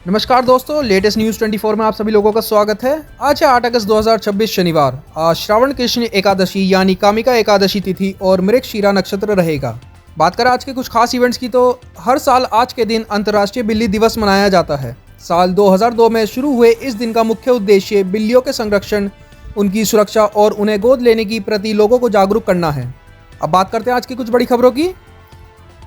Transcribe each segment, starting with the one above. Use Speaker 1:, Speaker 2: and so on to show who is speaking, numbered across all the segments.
Speaker 1: नमस्कार दोस्तों, latest news 24 में आप सभी लोगों का स्वागत है। आज है 8 अगस्त 2026 शनिवार। आज श्रावण कृष्ण एकादशी यानी कामिका एकादशी तिथि और मृगशिरा नक्षत्र रहेगा। बात करें आज के कुछ खास इवेंट्स की तो हर साल आज के दिन अंतर्राष्ट्रीय बिल्ली दिवस मनाया जाता है। साल 2002 में शुरू हुए इस दिन का मुख्य उद्देश्य बिल्लियों के संरक्षण, उनकी सुरक्षा और उन्हें गोद लेने की प्रति लोगों को जागरूक करना है। अब बात करते हैं आज की कुछ बड़ी खबरों की।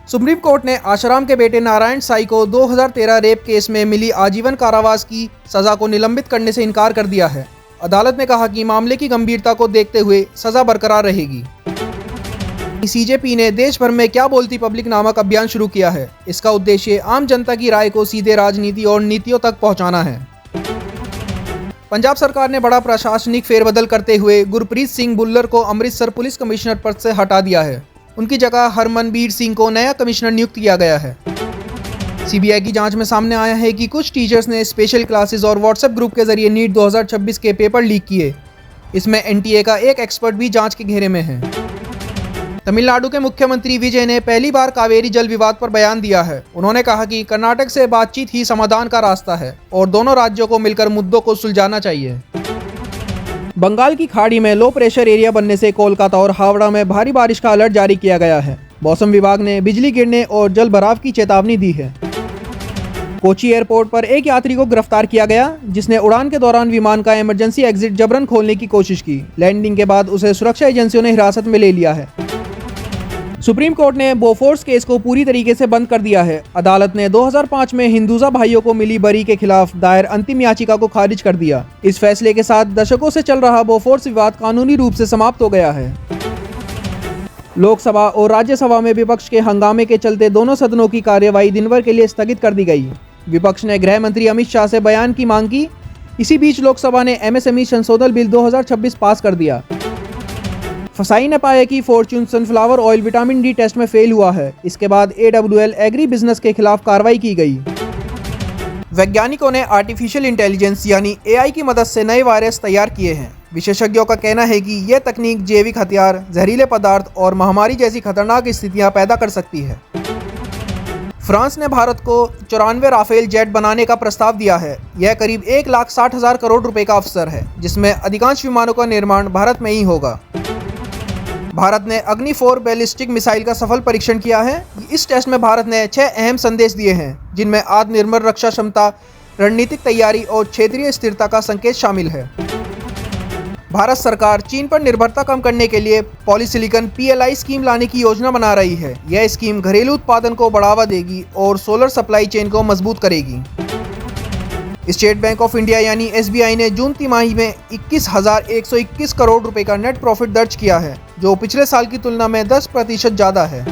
Speaker 1: सुप्रीम कोर्ट ने आशाराम के बेटे नारायण साई को 2013 रेप केस में मिली आजीवन कारावास की सजा को निलंबित करने से इनकार कर दिया है। अदालत ने कहा कि मामले की गंभीरता को देखते हुए सजा बरकरार रहेगी। सीजेपी ने देश भर में क्या बोलती पब्लिक नामक अभियान शुरू किया है। इसका उद्देश्य आम जनता की राय को सीधे राजनीति और नीतियों तक पहुंचाना है। पंजाब सरकार ने बड़ा प्रशासनिक फेरबदल करते हुए गुरप्रीत सिंह भुल्लर को अमृतसर पुलिस कमिश्नर पद से हटा दिया है। उनकी जगह हरमनबीर सिंह को नया कमिश्नर नियुक्त किया गया है। सीबीआई की जांच में सामने आया है कि कुछ टीचर्स ने स्पेशल क्लासेस और व्हाट्सएप ग्रुप के जरिए नीट 2026 के पेपर लीक किए। इसमें एनटीए का एक एक्सपर्ट भी जांच के घेरे में है। तमिलनाडु के मुख्यमंत्री विजय ने पहली बार कावेरी जल विवाद पर बयान दिया है। उन्होंने कहा कि कर्नाटक से बातचीत ही समाधान का रास्ता है और दोनों राज्यों को मिलकर मुद्दों को सुलझाना चाहिए। बंगाल की खाड़ी में लो प्रेशर एरिया बनने से कोलकाता और हावड़ा में भारी बारिश का अलर्ट जारी किया गया है। मौसम विभाग ने बिजली गिरने और जल भराव की चेतावनी दी है। कोची एयरपोर्ट पर एक यात्री को गिरफ्तार किया गया, जिसने उड़ान के दौरान विमान का इमरजेंसी एग्जिट जबरन खोलने की कोशिश की। लैंडिंग के बाद उसे सुरक्षा एजेंसियों ने हिरासत में ले लिया है। सुप्रीम कोर्ट ने बोफोर्स केस को पूरी तरीके से बंद कर दिया है। अदालत ने 2005 में हिंदुजा भाइयों को मिली बरी के खिलाफ दायर अंतिम याचिका को खारिज कर दिया। इस फैसले के साथ दशकों से चल रहा बोफोर्स विवाद कानूनी रूप से समाप्त हो गया है। लोकसभा और राज्यसभा में विपक्ष के हंगामे के चलते दोनों सदनों की कार्यवाही दिन भर के लिए स्थगित कर दी गई। विपक्ष ने गृह मंत्री अमित शाह से बयान की मांग की। इसी बीच लोकसभा ने एमएसएमई संशोधन बिल 2026 पास कर दिया। फसाई ने पाया कि fortune sunflower oil vitamin D test में फेल हुआ है। इसके बाद AWL एग्री बिजनेस के खिलाफ कार्रवाई की गई। वैज्ञानिकों ने आर्टिफिशियल इंटेलिजेंस यानी AI की मदद से नए वायरस तैयार किए हैं। विशेषज्ञों का कहना है कि यह तकनीक जैविक हथियार, जहरीले पदार्थ और महामारी जैसी खतरनाक स्थितियां पैदा कर सकती है। फ्रांस ने भारत को 94 राफेल जेट बनाने का प्रस्ताव दिया है। यह करीब 1,60,000 करोड़ रुपए का अवसर है, जिसमें अधिकांश विमानों का निर्माण भारत में ही होगा। भारत ने अग्नि 4 बैलिस्टिक मिसाइल का सफल परीक्षण किया है। इस टेस्ट में भारत ने 6 अहम संदेश दिए हैं, जिनमें आत्मनिर्भर रक्षा क्षमता, रणनीतिक तैयारी और क्षेत्रीय स्थिरता का संकेत शामिल है। भारत सरकार चीन पर निर्भरता कम करने के लिए पॉलीसिलिकॉन PLI स्कीम लाने की योजना बना रही है। यह स्कीम घरेलू उत्पादन को बढ़ावा देगी और सोलर सप्लाई चेन को मजबूत करेगी। स्टेट बैंक ऑफ इंडिया यानी SBI ने जून तिमाही में 21,121 करोड़ रुपए का नेट प्रॉफिट दर्ज किया है, जो पिछले साल की तुलना में 10% ज़्यादा है।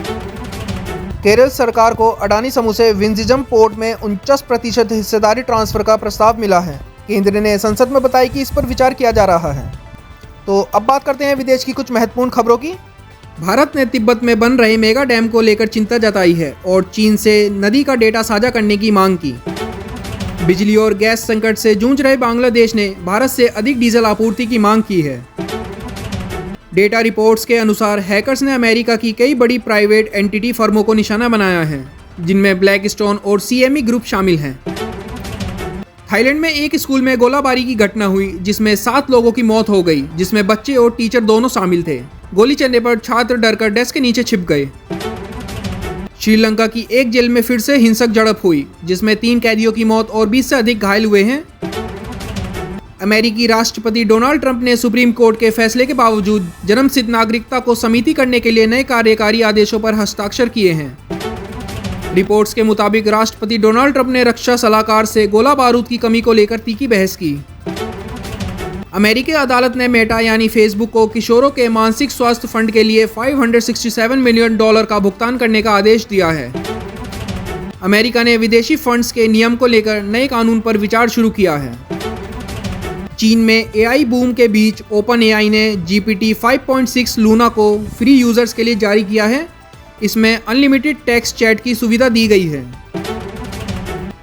Speaker 1: केरल सरकार को अडानी समूह से विंझिजम पोर्ट में 49% हिस्सेदारी ट्रांसफर का प्रस्ताव मिला है। केंद्र ने संसद में बताया कि इस पर विचार किया जा रहा है। तो अब बात करते हैं विदेश की कुछ महत्वपूर्ण खबरों की। भारत ने तिब्बत में बन रहे मेगा डैम को लेकर चिंता जताई है और चीन से नदी का डेटा साझा करने की मांग की। बिजली और गैस संकट से जूझ रहे बांग्लादेश ने भारत से अधिक डीजल आपूर्ति की मांग की है। डेटा रिपोर्ट्स के अनुसार हैकर्स ने अमेरिका की कई बड़ी प्राइवेट एंटिटी फर्मों को निशाना बनाया है, जिनमें ब्लैकस्टोन और CME ग्रुप शामिल हैं। थाईलैंड में एक स्कूल में गोलाबारी की घटना हुई, जिसमें 7 लोगों की मौत हो गई, जिसमें बच्चे और टीचर दोनों शामिल थे। गोली चलने पर छात्र डरकर डेस्क के नीचे छिप गए। श्रीलंका की एक जेल में फिर से हिंसक झड़प हुई, जिसमें 3 कैदियों की मौत और 20 से अधिक घायल हुए हैं। अमेरिकी राष्ट्रपति डोनाल्ड ट्रंप ने सुप्रीम कोर्ट के फैसले के बावजूद जन्मसिद्ध नागरिकता को समिति करने के लिए नए कार्यकारी आदेशों पर हस्ताक्षर किए हैं। रिपोर्ट्स के मुताबिक राष्ट्रपति डोनाल्ड ट्रंप ने रक्षा सलाहकार से गोला बारूद की कमी को लेकर तीखी बहस की। अमेरिकी अदालत ने मेटा यानी फेसबुक को किशोरों के मानसिक स्वास्थ्य फंड के लिए $567 मिलियन का भुगतान करने का आदेश दिया है। अमेरिका ने विदेशी फंड्स के नियम को लेकर नए कानून पर विचार शुरू किया है। चीन में AI बूम के बीच OpenAI ने GPT 5.6 लूना को फ्री यूजर्स के लिए जारी किया है। इसमें अनलिमिटेड टेक्स्ट चैट की सुविधा दी गई है।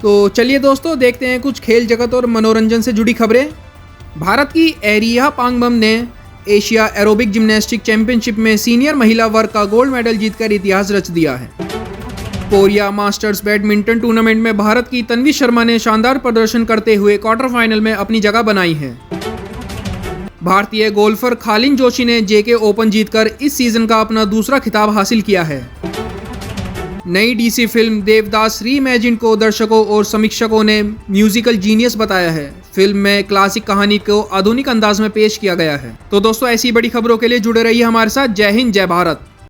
Speaker 1: तो चलिए दोस्तों, देखते हैं कुछ खेल जगत और मनोरंजन से जुड़ी खबरें। भारत की एरिया पांगबम ने एशिया एरोबिक जिम्नास्टिक चैंपियनशिप में सीनियर महिला वर्ग का गोल्ड मेडल जीतकर इतिहास रच दिया है। कोरिया मास्टर्स बैडमिंटन टूर्नामेंट में भारत की तन्वी शर्मा ने शानदार प्रदर्शन करते हुए क्वार्टर फाइनल में अपनी जगह बनाई है। भारतीय गोल्फर खालिन जोशी ने जेके ओपन जीतकर इस सीजन का अपना दूसरा खिताब हासिल किया है। नई डीसी फिल्म देवदास रीइमेजिन को दर्शकों और समीक्षकों ने म्यूजिकल जीनियस बताया है। फिल्म में क्लासिक कहानी को आधुनिक अंदाज में पेश किया गया है। तो दोस्तों, ऐसी बड़ी खबरों के लिए जुड़े रहिए हमारे साथ। जय हिंद, जय भारत।